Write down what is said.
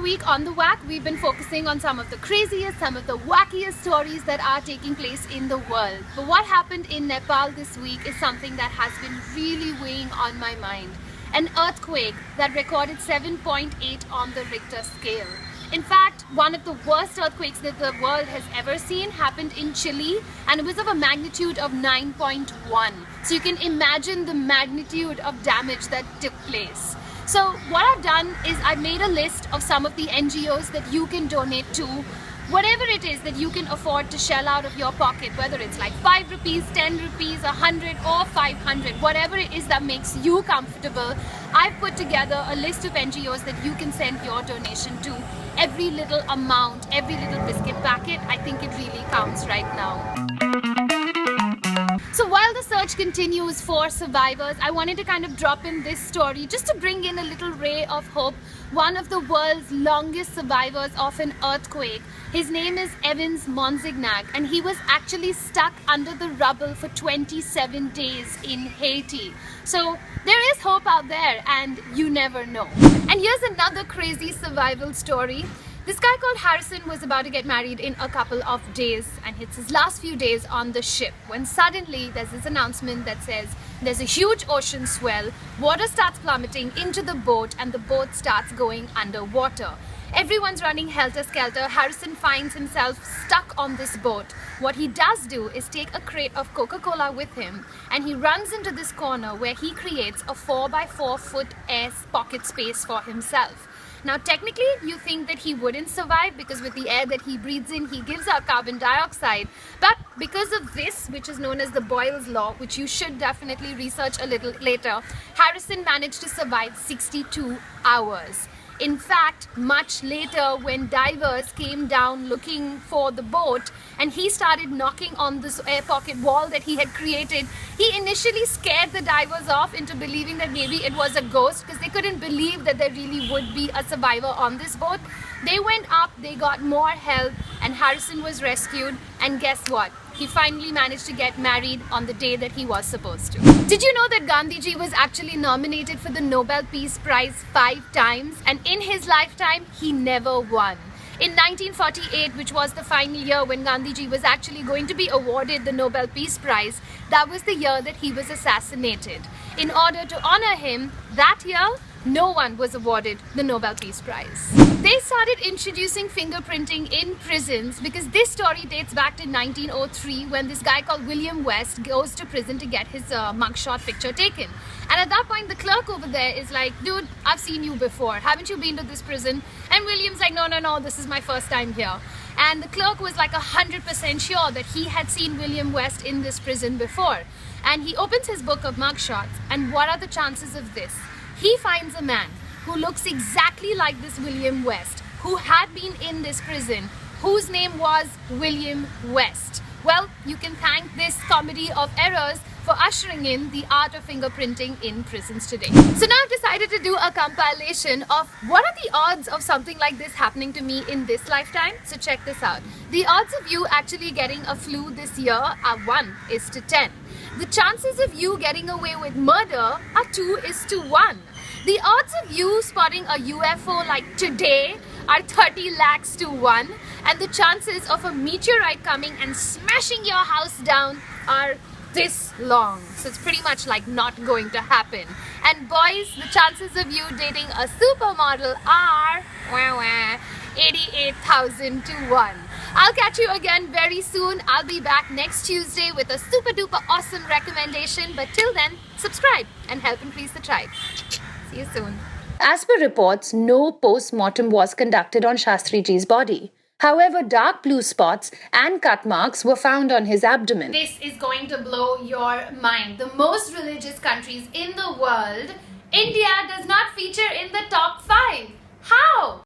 week on The Whack, we've been focusing on some of the craziest, some of the wackiest stories that are taking place in the world. But what happened in Nepal this week is something that has been really weighing on my mind. An earthquake that recorded 7.8 on the Richter scale. In fact, one of the worst earthquakes that the world has ever seen happened in Chile, and it was of a magnitude of 9.1. So you can imagine the magnitude of damage that took place. So what I've done is I've made a list of some of the NGOs that you can donate to, whatever it is that you can afford to shell out of your pocket, whether it's like 5 rupees, 10 rupees, 100 or 500, whatever it is that makes you comfortable. I've put together a list of NGOs that you can send your donation to. Every little amount, every little biscuit packet, I think it really counts right now. So while the search continues for survivors, I wanted to kind of drop in this story just to bring in a little ray of hope. One of the world's longest survivors of an earthquake, his name is Evans Monsignac, and he was actually stuck under the rubble for 27 days in Haiti. So there is hope out there, and you never know. And here's another crazy survival story. This guy called Harrison was about to get married in a couple of days, and it's his last few days on the ship when suddenly there's this announcement that says there's a huge ocean swell, water starts plummeting into the boat, and the boat starts going underwater. Everyone's running helter-skelter. Harrison finds himself stuck on this boat. What he does do is take a crate of Coca-Cola with him, and he runs into this corner where he creates a 4x4 foot air pocket space for himself. Now technically you think that he wouldn't survive because with the air that he breathes in, he gives out carbon dioxide. But because of this, which is known as the Boyle's Law, which you should definitely research a little later, Harrison managed to survive 62 hours. In fact, much later when divers came down looking for the boat and he started knocking on this air pocket wall that he had created, he initially scared the divers off into believing that maybe it was a ghost because they couldn't believe that there really would be a survivor on this boat. They went up, they got more help, and Harrison was rescued, and guess what? He finally managed to get married on the day that he was supposed to. Did you know that Gandhiji was actually nominated for the Nobel Peace Prize 5 times, and in his lifetime he never won? In 1948, which was the final year when Gandhiji was actually going to be awarded the Nobel Peace Prize, that was the year that he was assassinated. In order to honor him, that year, no one was awarded the Nobel Peace Prize. They started introducing fingerprinting in prisons because this story dates back to 1903 when this guy called William West goes to prison to get his mugshot picture taken. And at that point, the clerk over there is like, dude, I've seen you before. Haven't you been to this prison? And William's like, no, this is my first time here. And the clerk was like 100% sure that he had seen William West in this prison before. And he opens his book of mugshots, and what are the chances of this? He finds a man who looks exactly like this William West, who had been in this prison, whose name was William West. Well, you can thank this comedy of errors for ushering in the art of fingerprinting in prisons today. So now I've decided to do a compilation of what are the odds of something like this happening to me in this lifetime. So check this out. The odds of you actually getting a flu this year are 1:10. The chances of you getting away with murder are 2:1. The odds of you spotting a UFO like today are 30 lakhs to 1, and the chances of a meteorite coming and smashing your house down are this long. So it's pretty much like not going to happen. And boys, the chances of you dating a supermodel are 88,000 to 1. I'll catch you again very soon. I'll be back next Tuesday with a super duper awesome recommendation. But till then, subscribe and help increase the tribe. See you soon. As per reports, no post-mortem was conducted on Shastriji's body. However, dark blue spots and cut marks were found on his abdomen. This is going to blow your mind. The most religious countries in the world, India does not feature in the top 5. How?